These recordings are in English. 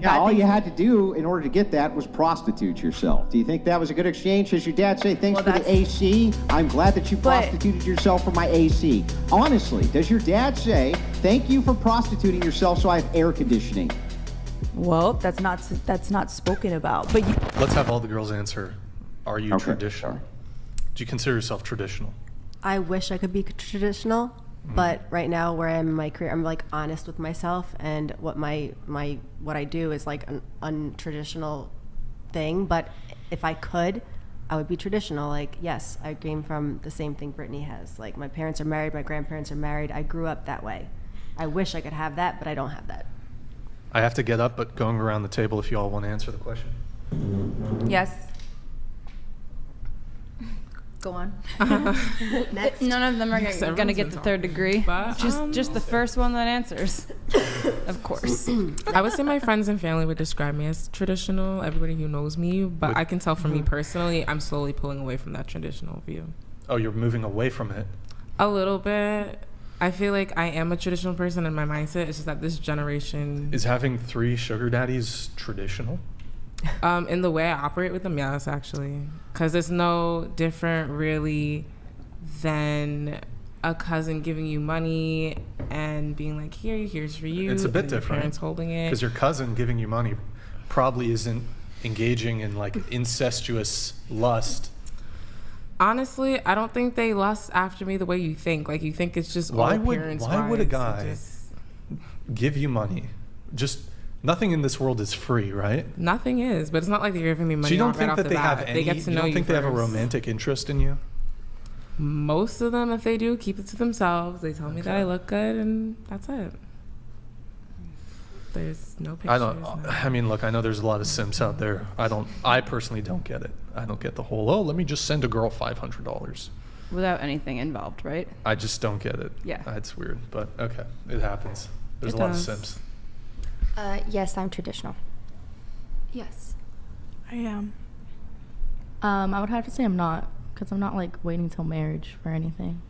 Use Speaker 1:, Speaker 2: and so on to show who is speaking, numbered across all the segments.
Speaker 1: Yeah, all you had to do in order to get that was prostitute yourself. Do you think that was a good exchange? Does your dad say, thanks for the AC? I'm glad that you prostituted yourself for my AC. Honestly, does your dad say, thank you for prostituting yourself so I have air conditioning?
Speaker 2: Well, that's not spoken about. But
Speaker 3: let's have all the girls answer. Are you traditional?
Speaker 1: Sorry.
Speaker 3: Do you consider yourself traditional?
Speaker 4: I wish I could be traditional, but right now where I'm in my career, I'm like honest with myself, and what what I do is like an untraditional thing. But if I could, I would be traditional. Like, yes, I came from the same thing Brittany has. Like, my parents are married, my grandparents are married. I grew up that way. I wish I could have that, but I don't have that.
Speaker 3: I have to get up, but going around the table if you all want to answer the question.
Speaker 2: yes. Go on.
Speaker 4: Next.
Speaker 5: None of them are going to get the third degree.
Speaker 6: But,
Speaker 5: just the first one that answers. Of course.
Speaker 6: I would say my friends and family would describe me as traditional, everybody who knows me, but I can tell for me personally, I'm slowly pulling away from that traditional view.
Speaker 3: Oh, you're moving away from it?
Speaker 6: A little bit. I feel like I am a traditional person in my mindset. It's just that this generation...
Speaker 3: Is having 3 sugar daddies traditional?
Speaker 6: In the way I operate with them, yes, actually. Because it's no different, really, than a cousin giving you money and being like, here's for you.
Speaker 3: It's a bit
Speaker 6: and your
Speaker 3: different.
Speaker 6: parents holding it.
Speaker 3: Because your cousin giving you money probably isn't engaging in, like, incestuous lust.
Speaker 6: Honestly, I don't think they lust after me the way you think. Like, you think it's just all appearance.
Speaker 3: Why would a guy give you money? Just... Nothing in this world is free, right?
Speaker 6: Nothing is, but it's not like they're giving me money.
Speaker 3: So you don't
Speaker 6: right
Speaker 3: think
Speaker 6: off
Speaker 3: that
Speaker 6: the
Speaker 3: they
Speaker 6: bat.
Speaker 3: have any?
Speaker 6: They get to know
Speaker 3: you don't think they have a
Speaker 6: first.
Speaker 3: romantic interest in you?
Speaker 6: Most of them, if they do, keep it to themselves. They tell me that I look good, and that's it. There's no pictures.
Speaker 3: I mean, look, I know there's a lot of simps out there. I personally don't get it. I don't get the whole, let me just send a girl $500.
Speaker 5: Without anything involved, right?
Speaker 3: I just don't get it.
Speaker 5: Yeah.
Speaker 3: It's weird, but okay, it happens. There's a lot of simps.
Speaker 7: Yes, I'm traditional.
Speaker 2: Yes. I am. I would have to say I'm not, because I'm not like waiting till marriage for anything.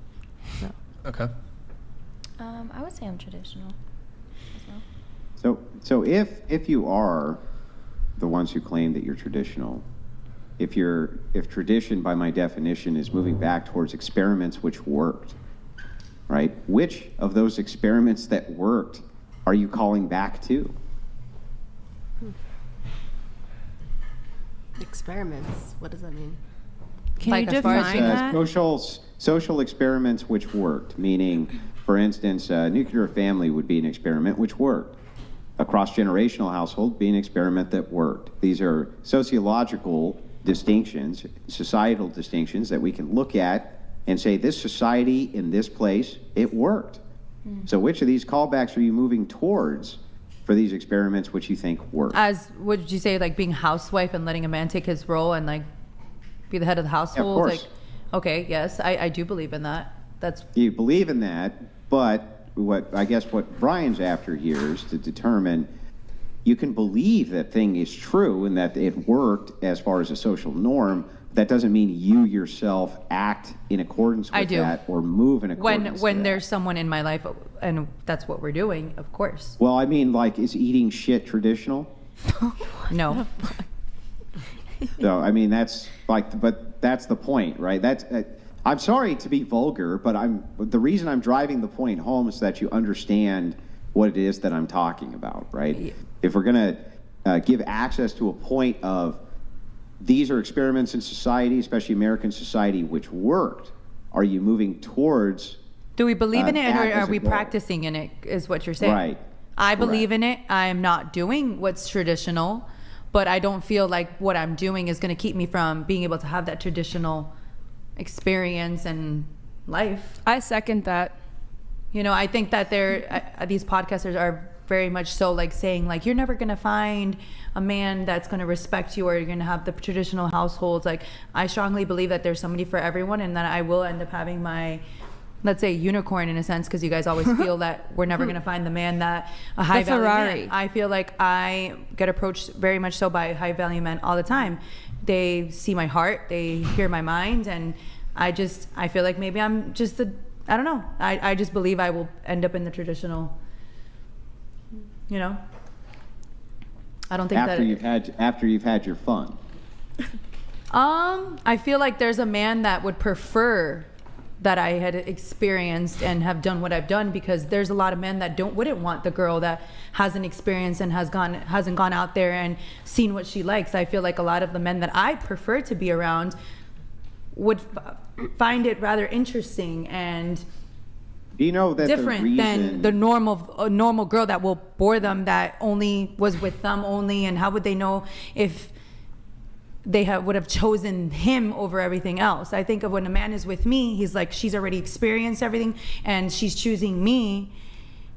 Speaker 2: So.
Speaker 3: Okay.
Speaker 7: I would say I'm traditional as well.
Speaker 1: So if you are the ones who claim that you're traditional, if tradition by my definition is moving back towards experiments which worked, right? Which of those experiments that worked are you calling back to?
Speaker 4: Experiments. What does that mean?
Speaker 5: Can
Speaker 2: Like,
Speaker 5: you
Speaker 2: as far as,
Speaker 5: define that?
Speaker 1: Social experiments which worked, meaning, for instance, a nuclear family would be an experiment which worked. A cross-generational household would be an experiment that worked. These are sociological distinctions, societal distinctions that we can look at and say, this society in this place, it worked. So which of these callbacks are you moving towards for these experiments which you think work?
Speaker 2: As would you say, like being housewife and letting a man take his role and like be the head of the household?
Speaker 1: Yeah, of course.
Speaker 2: Like, okay, yes, I do believe in that.
Speaker 1: You believe in that, but what Brian's after here is to determine, you can believe that thing is true and that it worked as far as a social norm. That doesn't mean you yourself act in accordance with that or move in accordance with
Speaker 2: when
Speaker 1: that.
Speaker 2: there's someone in my life and that's what we're doing, of course.
Speaker 1: Well, I mean, like, is eating shit traditional?
Speaker 2: No.
Speaker 1: So, I mean, but that's the point, right? I'm sorry to be vulgar, but the reason I'm driving the point home is that you understand what it is that I'm talking about, right? Yeah. If we're going to give access to a point of these are experiments in society, especially American society, which worked, are you moving towards...
Speaker 2: Do we believe in it, or are we practicing in it, is what you're saying?
Speaker 1: Right.
Speaker 2: I believe in it. I am not doing what's traditional, but I don't feel like what I'm doing is going to keep me from being able to have that traditional experience and life.
Speaker 5: I second that.
Speaker 2: You know, I think that these podcasters are very much so like saying like, you're never going to find a man that's going to respect you, or you're going to have the traditional households. Like, I strongly believe that there's somebody for everyone, and that I will end up having my, let's say, unicorn in a sense, because you guys always feel that we're never going to find the man that a high value
Speaker 5: Ferrari.
Speaker 2: man. I feel like I get approached very much so by high value men all the time. They see my heart, they hear my mind, and I feel like maybe I'm just I don't know. I just believe I will end up in the traditional, you know. I don't think
Speaker 1: after you've had your fun.
Speaker 2: I feel like there's a man that would prefer that I had experienced and have done what I've done, because there's a lot of men that wouldn't want the girl that hasn't experienced and hasn't gone out there and seen what she likes. I feel like a lot of the men that I prefer to be around would find it rather interesting and
Speaker 1: You know that
Speaker 2: different than the normal girl that will bore them, that only was with them only. And how would they know if they would have chosen him over everything else? I think of when a man is with me, he's like, she's already experienced everything and she's choosing me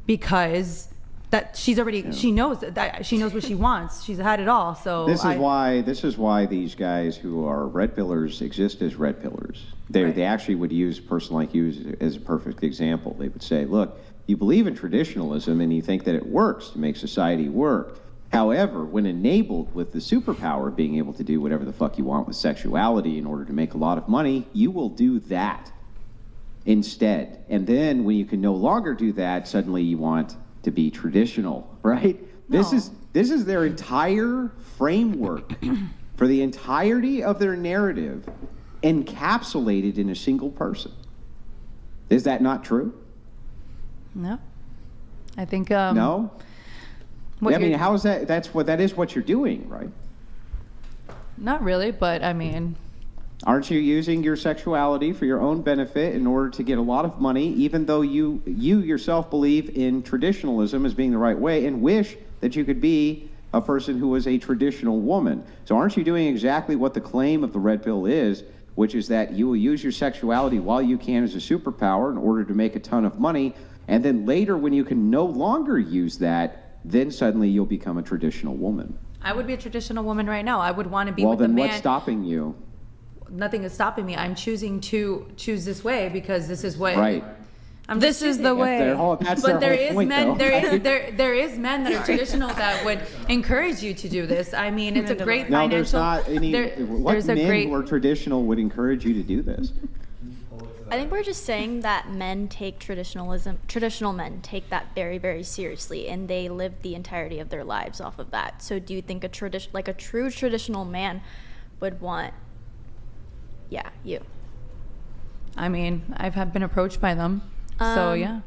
Speaker 2: because that she knows what she wants. She's had it all. So this
Speaker 1: is why these guys who are red pillars exist as red pillars. They actually would use a person like you as a perfect example. They would say, look, you believe in traditionalism and you think that it works to make society work. However, when enabled with the superpower of being able to do whatever the fuck you want with sexuality in order to make a lot of money, you will do that instead. And then when you can no longer do that, suddenly you want to be traditional, right?
Speaker 2: No.
Speaker 1: This is their entire framework for the entirety of their narrative encapsulated in a single person. Is that not true?
Speaker 2: No. I think
Speaker 1: no? I mean, how is that? That is what you're doing, right?
Speaker 2: Not really, but I mean,
Speaker 1: aren't you using your sexuality for your own benefit in order to get a lot of money, even though you yourself believe in traditionalism as being the right way and wish that you could be a person who was a traditional woman? So aren't you doing exactly what the claim of the red pill is, which is that you will use your sexuality while you can as a superpower in order to make a ton of money, and then later when you can no longer use that, then suddenly you'll become a traditional woman?
Speaker 2: I would be a traditional woman right now. I would want to be with a man.
Speaker 1: Well, then what's stopping you?
Speaker 2: Nothing is stopping me. I'm choosing to choose this way because this is what.
Speaker 1: Right.
Speaker 5: This is the way.
Speaker 2: But there is men that are traditional that would encourage you to do this. I mean, it's a great
Speaker 1: no,
Speaker 2: financial.
Speaker 1: There's not any. What men who are traditional would encourage you to do this?
Speaker 7: I think we're just saying that men take traditional men take that very, very seriously, and they live the entirety of their lives off of that. So do you think a true traditional man would want, you?
Speaker 2: I mean, I've been approached by them. So yeah.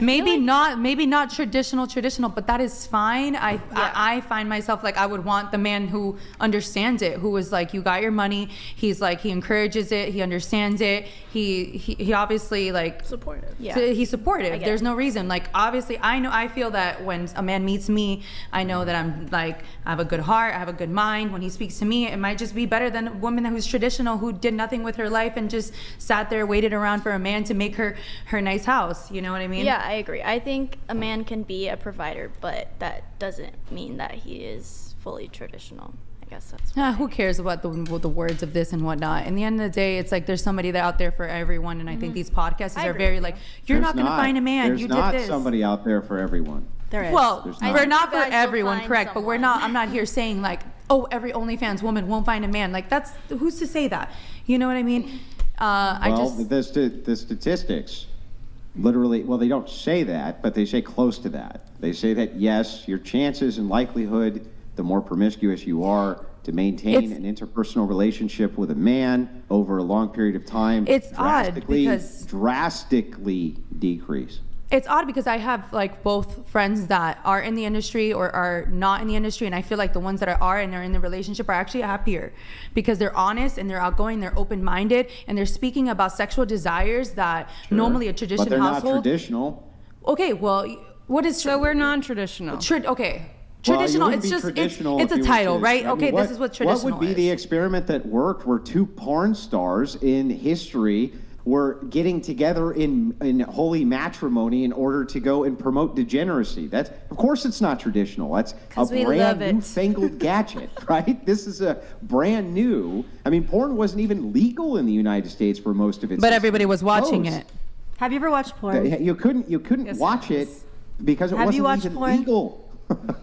Speaker 2: Maybe not traditional, but that is fine. I find myself like I would want the man who understands it, who is like, you got your money. He's like, he encourages it. He understands it. He obviously like
Speaker 7: supportive. Yeah.
Speaker 2: He's supportive. There's no reason. Like, obviously I feel that when a man meets me, I know that I'm like, I have a good heart. I have a good mind. When he speaks to me, it might just be better than a woman who's traditional, who did nothing with her life and just sat there, waited around for a man to make her nice house. You know what I mean?
Speaker 7: Yeah. I agree. I think a man can be a provider, but that doesn't mean that he is fully traditional. I guess that's
Speaker 2: who cares about the words of this and whatnot. In the end of the day, it's like there's somebody out there for everyone, and I think these podcasts are very like, you're not going to find a man. You did this.
Speaker 1: There's not somebody out there for everyone.
Speaker 4: There is.
Speaker 2: Well, we're not for everyone, correct? But I'm not here saying like, oh, every OnlyFans woman won't find a man. Like, that's who's to say that? You know what I mean?
Speaker 1: The statistics. Literally, well, they don't say that, but they say close to that. They say that, yes, your chances and likelihood, the more promiscuous you are, to maintain an interpersonal relationship with a man over a long period of time,
Speaker 2: it's
Speaker 1: drastically decrease.
Speaker 2: It's odd because I have like both friends that are in the industry or are not in the industry, and I feel like the ones that are and they're in the relationship are actually happier because they're honest and they're outgoing, they're open-minded, and they're speaking about sexual desires that normally a traditional
Speaker 1: but they're
Speaker 2: household.
Speaker 1: Not traditional.
Speaker 2: Okay, well, what is
Speaker 5: so we're non-traditional?
Speaker 2: Okay. Traditional,
Speaker 1: well,
Speaker 2: it's just
Speaker 1: traditional
Speaker 2: it's a title, right?
Speaker 1: I mean,
Speaker 2: okay, this is what traditional is.
Speaker 1: What would be the experiment that worked where two porn stars in history were getting together in holy matrimony in order to go and promote degeneracy? That's, of course it's not traditional. That's a brand newfangled gadget, right? This is a brand new. I mean, porn wasn't even legal in the United States for most of its.
Speaker 2: But everybody was watching it.
Speaker 4: Have you ever watched porn?
Speaker 1: You couldn't watch it because it wasn't even legal.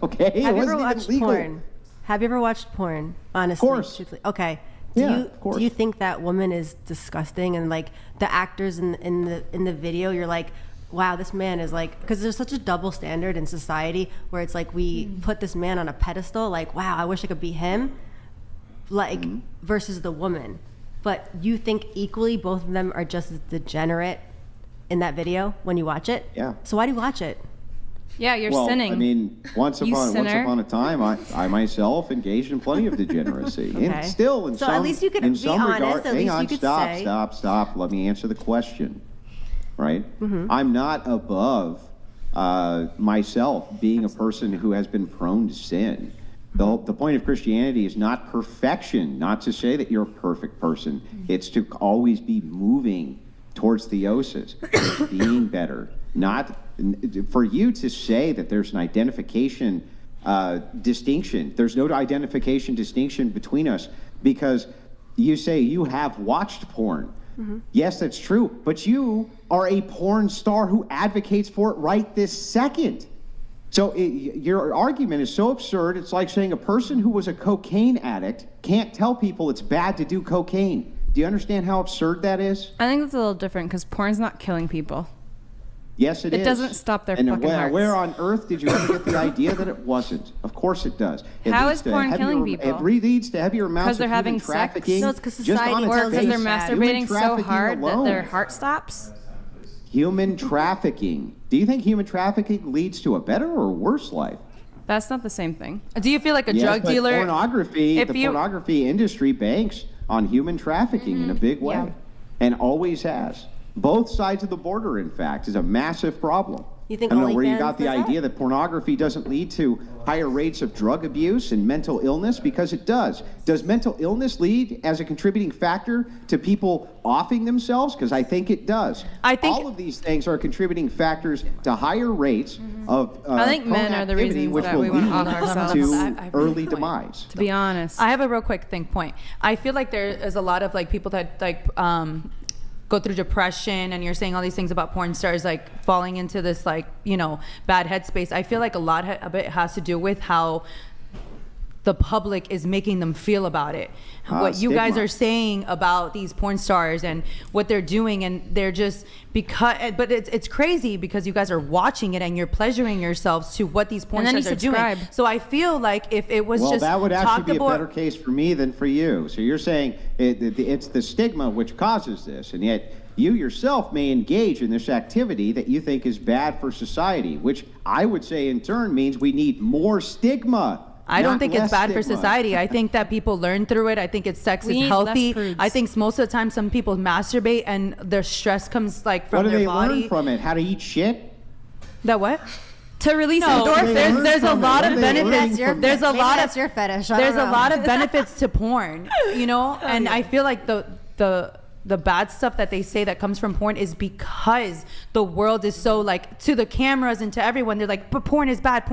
Speaker 1: Okay.
Speaker 4: Have you ever watched porn? Have you ever watched porn? Honestly,
Speaker 1: of course.
Speaker 4: Truthfully. Okay.
Speaker 1: Do
Speaker 4: you think that woman is disgusting and like the actors in the video? You're like, wow, this man is like, because there's such a double standard in society where it's like we put this man on a pedestal, like, wow, I wish I could be him, like, versus the woman. But you think equally both of them are just as degenerate in that video when you watch it?
Speaker 1: Yeah.
Speaker 4: So why do you watch it?
Speaker 5: Yeah, you're
Speaker 1: Well,
Speaker 5: sinning.
Speaker 1: I mean, once upon a time, I myself engaged in plenty of degeneracy, and still, in
Speaker 4: So
Speaker 1: some,
Speaker 4: at least you could
Speaker 1: in
Speaker 4: be
Speaker 1: some
Speaker 4: honest,
Speaker 1: regard,
Speaker 4: at
Speaker 1: hang
Speaker 4: least
Speaker 1: on,
Speaker 4: you could
Speaker 1: stop,
Speaker 4: say-
Speaker 1: stop. Let me answer the question. Right? I'm not above myself being a person who has been prone to sin. The point of Christianity is not perfection, not to say that you're a perfect person. It's to always be moving towards theosis, being better. Not for you to say that there's an identification distinction. There's no identification distinction between us because you say you have watched porn. Yes, that's true, but you are a porn star who advocates for it right this second. So your argument is so absurd. It's like saying a person who was a cocaine addict can't tell people it's bad to do cocaine. Do you understand how absurd that is?
Speaker 5: I think that's a little different because porn's not killing people.
Speaker 1: Yes, it is.
Speaker 5: It doesn't stop their
Speaker 1: and
Speaker 5: fucking hearts.
Speaker 1: Where on earth did you ever get the idea that it wasn't? Of course it does.
Speaker 5: How is porn killing people?
Speaker 1: It leads to heavier amounts of
Speaker 5: they're
Speaker 1: human
Speaker 5: having sex?
Speaker 1: trafficking.
Speaker 4: No, it's 'cause
Speaker 1: just
Speaker 4: society
Speaker 1: on its
Speaker 5: Or
Speaker 4: tells
Speaker 5: because
Speaker 1: face.
Speaker 5: they're
Speaker 1: Human
Speaker 5: masturbating so
Speaker 1: trafficking
Speaker 5: hard that
Speaker 1: alone.
Speaker 5: their heart stops?
Speaker 1: Human trafficking. Do you think human trafficking leads to a better or worse life?
Speaker 5: That's not the same thing.
Speaker 2: Do you feel like a
Speaker 1: Yes,
Speaker 2: drug
Speaker 1: but
Speaker 2: dealer?
Speaker 1: Pornography,
Speaker 2: if
Speaker 1: the
Speaker 2: you-
Speaker 1: pornography industry banks on human trafficking in a big way, and always has. Both sides of the border, in fact, is a massive problem.
Speaker 4: You think
Speaker 1: I don't know where you
Speaker 4: OnlyFans
Speaker 1: got the
Speaker 4: does that?
Speaker 1: idea that pornography doesn't lead to higher rates of drug abuse and mental illness, because it does. Does mental illness lead as a contributing factor to people offing themselves? Because I think it does.
Speaker 2: I think-
Speaker 1: all of these things are contributing factors to higher rates of
Speaker 5: I think men are the
Speaker 1: activity,
Speaker 5: reasons
Speaker 1: which
Speaker 5: that
Speaker 1: will
Speaker 5: we wanna
Speaker 1: lead
Speaker 5: off ourselves.
Speaker 1: to
Speaker 2: I really
Speaker 1: early
Speaker 2: point.
Speaker 1: demise.
Speaker 5: To be honest.
Speaker 2: I have a real quick point. I feel like there is a lot of like people that like go through depression, and you're saying all these things about porn stars like falling into this like, you know, bad headspace. I feel like a lot of it has to do with how the public is making them feel about it. What you guys
Speaker 1: Stigma.
Speaker 2: are saying about these porn stars and what they're doing, and they're just but it's crazy because you guys are watching it and you're pleasuring yourselves to what these porn
Speaker 5: And then
Speaker 2: stars
Speaker 5: you
Speaker 2: are doing.
Speaker 5: subscribe.
Speaker 2: So I feel like if it was
Speaker 1: Well,
Speaker 2: just
Speaker 1: that would actually
Speaker 2: talked
Speaker 1: be a
Speaker 2: about,
Speaker 1: better case for me than for you. So you're saying it's the stigma which causes this, and yet you yourself may engage in this activity that you think is bad for society, which I would say in turn means we need more stigma.
Speaker 2: I don't
Speaker 1: not
Speaker 2: think it's
Speaker 1: less
Speaker 2: bad for
Speaker 1: stigma.
Speaker 2: society. I think that people learn through it. I think it's sex
Speaker 5: We
Speaker 2: is
Speaker 5: need
Speaker 2: healthy.
Speaker 5: less prudes.
Speaker 2: I think most of the time some people masturbate and their stress comes like from
Speaker 1: What do
Speaker 2: their
Speaker 1: they
Speaker 2: body.
Speaker 1: learn from it? How to eat shit?
Speaker 2: That what?
Speaker 5: To release
Speaker 2: No,
Speaker 5: endorphins.
Speaker 1: learn
Speaker 2: there's a
Speaker 1: from it?
Speaker 2: lot
Speaker 1: What
Speaker 2: of
Speaker 1: are they learning
Speaker 2: benefits.
Speaker 1: from it?
Speaker 2: There's a
Speaker 4: Maybe
Speaker 2: lot
Speaker 4: that's
Speaker 2: of
Speaker 4: your fetish. I
Speaker 2: There's
Speaker 4: don't
Speaker 2: a
Speaker 4: know.
Speaker 2: lot of benefits to porn, you know, and I feel like the bad stuff that they say that comes from porn is because the world is so like to the cameras and to everyone, they're like, but porn is bad,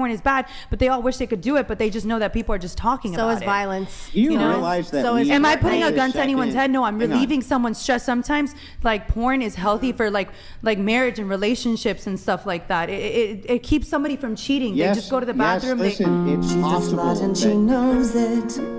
Speaker 2: but they all wish they could do it, but they just know that people are just talking
Speaker 4: So
Speaker 2: about
Speaker 4: is
Speaker 2: it.
Speaker 4: violence.
Speaker 1: Do you
Speaker 2: know,
Speaker 1: realize that
Speaker 4: so is-
Speaker 1: we
Speaker 2: Am I
Speaker 1: right
Speaker 2: putting a
Speaker 1: this
Speaker 2: gun to anyone's
Speaker 1: second-
Speaker 2: head? No, I'm
Speaker 1: Hang on.
Speaker 2: relieving someone's stress. Sometimes, like porn is healthy for like marriage and relationships and stuff like that. It keeps somebody from cheating.
Speaker 1: Yes,
Speaker 2: They just go to the
Speaker 1: yes,
Speaker 2: bathroom.
Speaker 1: listen, it's possible that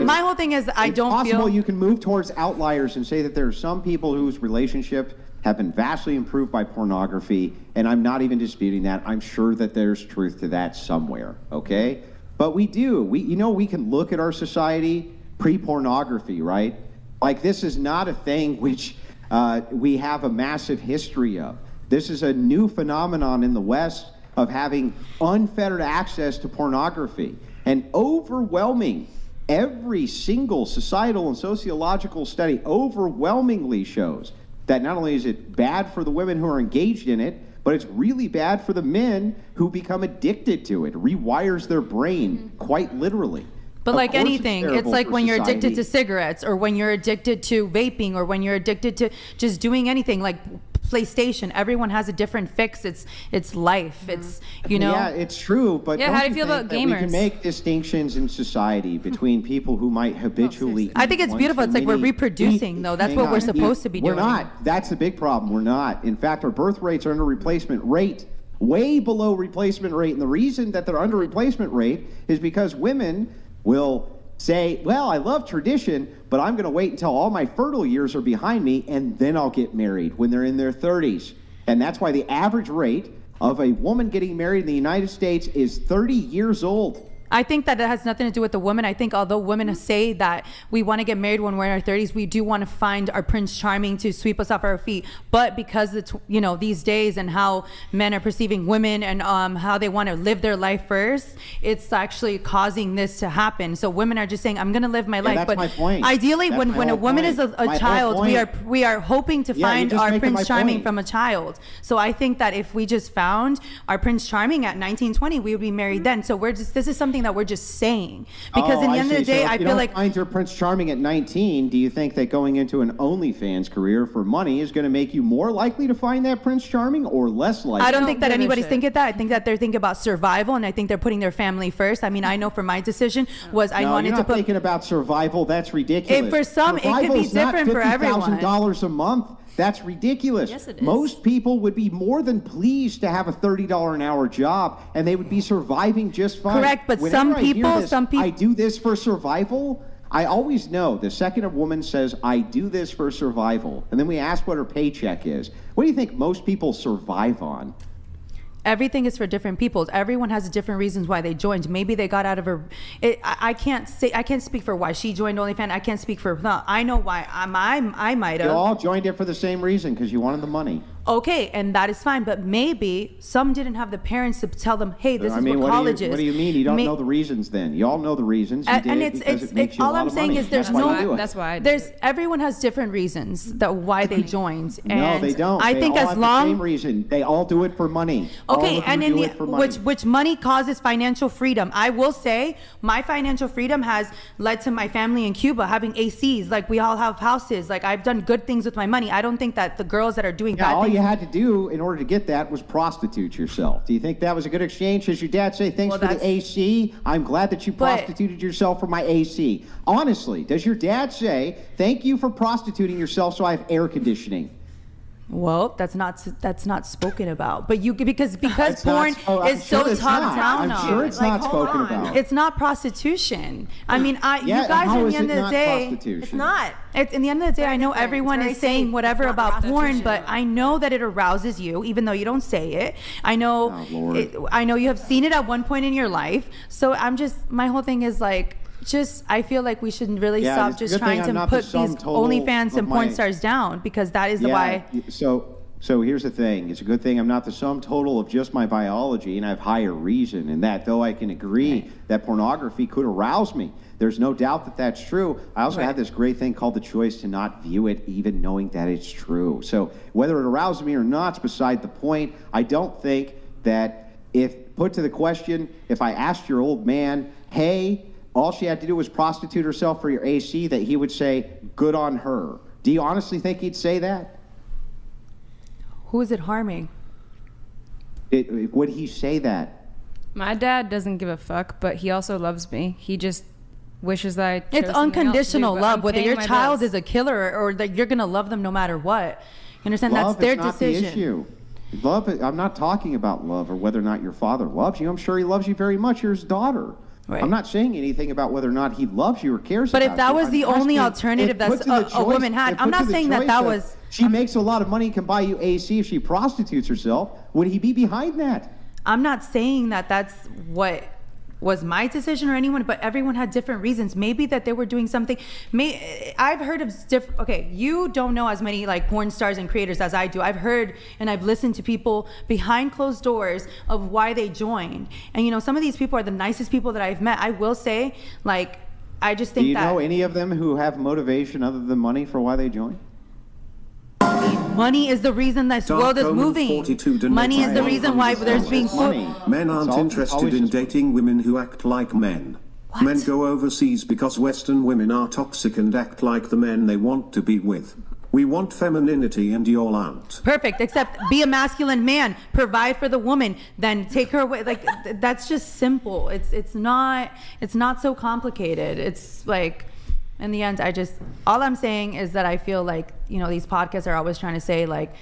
Speaker 2: My whole thing is I
Speaker 1: it's
Speaker 2: don't
Speaker 1: possible
Speaker 2: feel.
Speaker 1: you can move towards outliers and say that there are some people whose relationships have been vastly improved by pornography, and I'm not even disputing that. I'm sure that there's truth to that somewhere, okay? But we can look at our society pre-pornography, right? Like, this is not a thing which we have a massive history of. This is a new phenomenon in the West of having unfettered access to pornography. And every single societal and sociological study overwhelmingly shows that not only is it bad for the women who are engaged in it, but it's really bad for the men who become addicted to it. It rewires their brain, quite literally.
Speaker 2: But
Speaker 1: Of
Speaker 2: like
Speaker 1: course
Speaker 2: anything, it's
Speaker 1: terrible
Speaker 2: like
Speaker 1: for
Speaker 2: when you're addicted to
Speaker 1: society.
Speaker 2: cigarettes, or when you're addicted to vaping, or when you're addicted to just doing anything like PlayStation. Everyone has a different fix. It's life. It's, you know.
Speaker 1: Yeah, it's true, but
Speaker 5: Yeah,
Speaker 1: don't
Speaker 5: how do
Speaker 1: you
Speaker 5: you feel
Speaker 1: think
Speaker 5: about
Speaker 1: that we can
Speaker 5: gamers?
Speaker 1: make distinctions in society between people who might habitually
Speaker 2: I think it's
Speaker 1: eat
Speaker 2: beautiful.
Speaker 1: one
Speaker 2: It's like we're
Speaker 1: too many-
Speaker 2: reproducing, though. That's
Speaker 1: Hang
Speaker 2: what we're
Speaker 1: on.
Speaker 2: supposed to be
Speaker 1: We're
Speaker 2: doing.
Speaker 1: not. That's the big problem. We're not. In fact, our birth rates are under replacement rate, way below replacement rate. And the reason that they're under replacement rate is because women will say, well, I love tradition, but I'm going to wait until all my fertile years are behind me, and then I'll get married when they're in their 30s. And that's why the average rate of a woman getting married in the United States is 30 years old.
Speaker 2: I think that it has nothing to do with the woman. I think although women say that we want to get married when we're in our 30s, we do want to find our Prince Charming to sweep us off our feet. But because these days and how men are perceiving women and how they want to live their life first, it's actually causing this to happen. So women are just saying, "I'm going to live my life."
Speaker 1: That's
Speaker 2: but
Speaker 1: my point.
Speaker 2: ideally,
Speaker 1: That's
Speaker 2: when a woman is a child, we are hoping to find
Speaker 1: you're just
Speaker 2: our
Speaker 1: making my
Speaker 2: Prince Charming
Speaker 1: point.
Speaker 2: from a child. So I think that if we just found our Prince Charming at 19, 20, we would be married then. So this is something that we're just saying. Because in the end of the day, I feel like...
Speaker 1: If you don't find your Prince Charming at 19, do you think that going into an OnlyFans career for money is going to make you more likely to find that Prince Charming or less likely?
Speaker 2: I don't think that anybody's thinking that. I think that they're thinking about survival, and I think they're putting their family first. I mean, I know for my decision was I wanted to put...
Speaker 1: thinking about survival. That's ridiculous.
Speaker 2: For some, it could be different for everyone.
Speaker 1: $50,000 a month. That's ridiculous.
Speaker 7: Yes, it is.
Speaker 1: Most people would be more than pleased to have a $30 an hour job, and they would be surviving just fine.
Speaker 2: Correct, but
Speaker 1: Whenever I hear this,
Speaker 2: some people...
Speaker 1: I do this for survival. I always know the second a woman says, "I do this for survival," and then we ask what her paycheck is. What do you think most people survive on?
Speaker 2: Everything is for different people. Everyone has different reasons why they joined. Maybe they got out of I can't speak for why she joined OnlyFans. I can't speak for... No, I know why I might have.
Speaker 1: You all joined it for the same reason, because you wanted the money.
Speaker 2: Okay, and that is fine, but maybe some didn't have the parents to tell them, "Hey, this is what college is."
Speaker 1: What do you mean? You don't know the reasons then? You all know the reasons. You did
Speaker 2: And
Speaker 1: it because it makes you a
Speaker 2: all
Speaker 1: lot
Speaker 2: I'm
Speaker 1: of
Speaker 2: saying
Speaker 1: money.
Speaker 2: is there's
Speaker 1: That's why you do it.
Speaker 5: That's why I did.
Speaker 2: everyone has different reasons why they joined. And
Speaker 1: No, they don't.
Speaker 2: I
Speaker 1: They
Speaker 2: think
Speaker 1: all
Speaker 2: as
Speaker 1: have
Speaker 2: long
Speaker 1: the same reason. They all do it for money. All
Speaker 2: Okay,
Speaker 1: of them
Speaker 2: and
Speaker 1: do it for money.
Speaker 2: which money causes financial freedom. I will say my financial freedom has led to my family in Cuba having ACs. Like, we all have houses. Like, I've done good things with my money. I don't think that the girls that are doing
Speaker 1: Yeah,
Speaker 2: bad
Speaker 1: all
Speaker 2: things...
Speaker 1: you had to do in order to get that was prostitute yourself. Do you think that was a good exchange? Does your dad say, "Thanks for the AC. I'm glad that you prostituted yourself for my AC"? Honestly, does your dad say, "Thank you for prostituting yourself so I have air conditioning"?
Speaker 2: Well, that's not spoken about. But because
Speaker 1: It's
Speaker 2: porn
Speaker 1: not- I'm
Speaker 2: is
Speaker 1: sure
Speaker 2: so
Speaker 1: it's
Speaker 2: talked
Speaker 1: not.
Speaker 2: down
Speaker 1: I'm
Speaker 2: on.
Speaker 1: sure it's not spoken about.
Speaker 2: It's not prostitution. I mean,
Speaker 1: Yeah,
Speaker 2: you guys,
Speaker 1: how
Speaker 2: in
Speaker 1: is
Speaker 2: the end
Speaker 1: it
Speaker 2: of the
Speaker 1: not
Speaker 2: day,
Speaker 1: prostitution?
Speaker 4: It's not.
Speaker 2: in the end of the day, I know
Speaker 4: different.
Speaker 2: everyone
Speaker 4: It's very
Speaker 2: is saying
Speaker 4: safe.
Speaker 2: whatever
Speaker 4: It's not
Speaker 2: about porn,
Speaker 4: prostitution.
Speaker 2: but I know that it arouses you, even though you don't say it. I know,
Speaker 1: Oh, Lord.
Speaker 2: I know you have seen it at one point in your life. So my whole thing is like, I feel like we should really
Speaker 1: Yeah,
Speaker 2: stop
Speaker 1: it's a
Speaker 2: just
Speaker 1: good thing
Speaker 2: trying
Speaker 1: I'm
Speaker 2: to
Speaker 1: not the
Speaker 2: put
Speaker 1: sum
Speaker 2: these
Speaker 1: total
Speaker 2: OnlyFans
Speaker 1: of
Speaker 2: and porn
Speaker 1: my-
Speaker 2: stars down, because that is the why.
Speaker 1: So here's the thing. It's a good thing I'm not the sum total of just my biology, and I have higher reason. And that, though I can agree that pornography could arouse me, there's no doubt that that's true. I also had this great thing called the choice to not view it, even knowing that it's true. So whether it arouses me or not is beside the point. I don't think that if put to the question, if I asked your old man, "Hey, all she had to do was prostitute herself for your AC," that he would say, "Good on her." Do you honestly think he'd say that?
Speaker 2: Who is it harming?
Speaker 1: Would he say that?
Speaker 5: My dad doesn't give a fuck, but he also loves me. He just wishes that I chose
Speaker 2: It's
Speaker 5: something else to
Speaker 2: unconditional
Speaker 5: do, but
Speaker 2: love.
Speaker 5: I'm
Speaker 2: Whether
Speaker 5: paying
Speaker 2: your
Speaker 5: my
Speaker 2: child
Speaker 5: bills.
Speaker 2: is a killer or that you're gonna love them no matter what. You understand?
Speaker 1: Love
Speaker 2: That's their
Speaker 1: is not
Speaker 2: decision.
Speaker 1: the issue. Love. I'm not talking about love or whether or not your father loves you. I'm sure he loves you very much. You're his daughter.
Speaker 2: Right.
Speaker 1: I'm not saying anything about whether or not he loves you or cares
Speaker 2: But
Speaker 1: about you.
Speaker 2: if that was
Speaker 1: I'm
Speaker 2: the only
Speaker 1: asking,
Speaker 2: alternative
Speaker 1: if
Speaker 2: that's
Speaker 1: put to the
Speaker 2: a
Speaker 1: choice-
Speaker 2: woman had,
Speaker 1: if
Speaker 2: I'm
Speaker 1: put to
Speaker 2: not
Speaker 1: the
Speaker 2: saying that
Speaker 1: choice
Speaker 2: that
Speaker 1: of
Speaker 2: was...
Speaker 1: She makes a lot of money, can buy you AC if she prostitutes herself. Would he be behind that?
Speaker 2: I'm not saying that that's what was my decision or anyone, but everyone had different reasons. Maybe that they were doing something. I've heard of different. Okay, you don't know as many like porn stars and creators as I do. I've heard and I've listened to people behind closed doors of why they joined. And some of these people are the nicest people that I've met. I will say, like, I just think
Speaker 1: Do you
Speaker 2: that
Speaker 1: know any of them who have motivation other than money for why they join?
Speaker 2: money is the reason this
Speaker 8: Dark
Speaker 2: world is
Speaker 8: Omen
Speaker 2: moving.
Speaker 8: 42 donates
Speaker 2: Money is the
Speaker 8: 100
Speaker 2: reason why there's being
Speaker 1: money.
Speaker 8: Men aren't
Speaker 1: It's always
Speaker 8: interested in
Speaker 1: just-
Speaker 8: dating women who act like men.
Speaker 2: What?
Speaker 8: Men go overseas because Western women are toxic and act like the men they want to be with. We want femininity and y'all aren't.
Speaker 2: Perfect, except be a masculine man, provide for the woman, then take her away. Like, that's just simple. It's not so complicated. It's like, in the end, all I'm saying is that I feel like, these podcasts are always trying to say, like,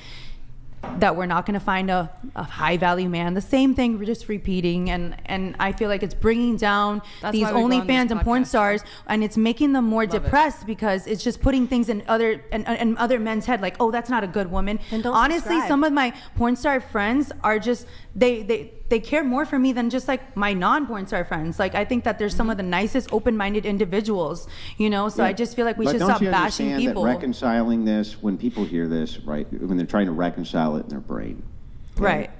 Speaker 2: that we're not going to find a high value man. The same thing, we're just repeating. And I feel like it's bringing down
Speaker 5: That's
Speaker 2: these
Speaker 5: why we go on this
Speaker 2: OnlyFans and porn
Speaker 5: podcast.
Speaker 2: stars, and it's making them more
Speaker 5: Love it.
Speaker 2: depressed because it's just putting things in other men's head, like, oh, that's not a good woman.
Speaker 4: Then don't
Speaker 2: Honestly,
Speaker 4: subscribe.
Speaker 2: some of my porn star friends are just, they care more for me than just like my non-porn star friends. Like, I think that there's some of the nicest, open-minded individuals, you know? So I just feel like we
Speaker 1: But
Speaker 2: should
Speaker 1: don't
Speaker 2: stop
Speaker 1: you
Speaker 2: bashing
Speaker 1: understand
Speaker 2: people.
Speaker 1: that reconciling this, when people hear this, right, when they're trying to reconcile it in their brain, okay,
Speaker 2: Right.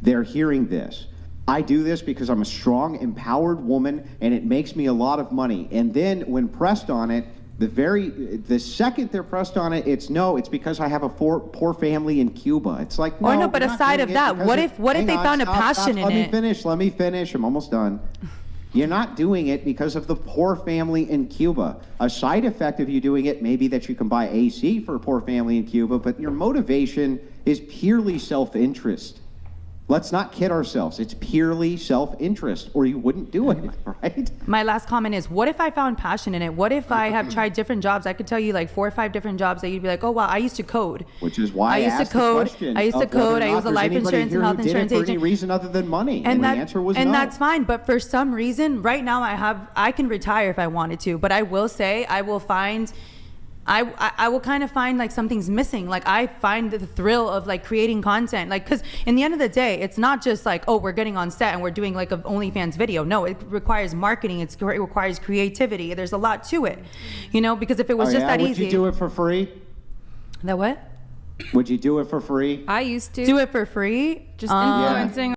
Speaker 1: they're hearing this. I do this because I'm a strong, empowered woman, and it makes me a lot of money. And then when pressed on it, the second they're pressed on it, it's because I have a poor family in Cuba. It's like, no.
Speaker 2: Or no, but
Speaker 1: you're not
Speaker 2: aside
Speaker 1: doing
Speaker 2: of
Speaker 1: it
Speaker 2: that,
Speaker 1: because
Speaker 2: what if
Speaker 1: hang
Speaker 2: they
Speaker 1: on,
Speaker 2: found a
Speaker 1: stop,
Speaker 2: passion in it?
Speaker 1: Let me finish. I'm almost done. You're not doing it because of the poor family in Cuba. A side effect of you doing it may be that you can buy AC for a poor family in Cuba, but your motivation is purely self-interest. Let's not kid ourselves. It's purely self-interest, or you wouldn't do it, right?
Speaker 2: My last comment is, what if I found passion in it? What if I have tried different jobs? I could tell you like 4 or 5 different jobs that you'd be like, oh wow, I used to code.
Speaker 1: Which is why I
Speaker 2: used to
Speaker 1: asked the
Speaker 2: code.
Speaker 1: question
Speaker 2: I used to
Speaker 1: of whether or
Speaker 2: code. I
Speaker 1: not
Speaker 2: was a
Speaker 1: there's
Speaker 2: life
Speaker 1: anybody
Speaker 2: insurance
Speaker 1: here
Speaker 2: and
Speaker 1: who
Speaker 2: health
Speaker 1: did it
Speaker 2: insurance
Speaker 1: for
Speaker 2: agent.
Speaker 1: any reason other than money, and the answer was no.
Speaker 2: that's fine. But for some reason, right now I can retire if I wanted to. But I will say I will find. I will kind of find like something's missing. Like, I find the thrill of like creating content, like, because in the end of the day, it's not just like, oh, we're getting on set and we're doing like a OnlyFans video. No, it requires marketing. It requires creativity. There's a lot to it, you know, because if it was just that
Speaker 1: Would
Speaker 2: easy.
Speaker 1: you do it for free?
Speaker 2: That what?
Speaker 1: Would you do it for free?
Speaker 5: I used to
Speaker 2: Do it for free?
Speaker 5: just
Speaker 2: Um,
Speaker 5: influencing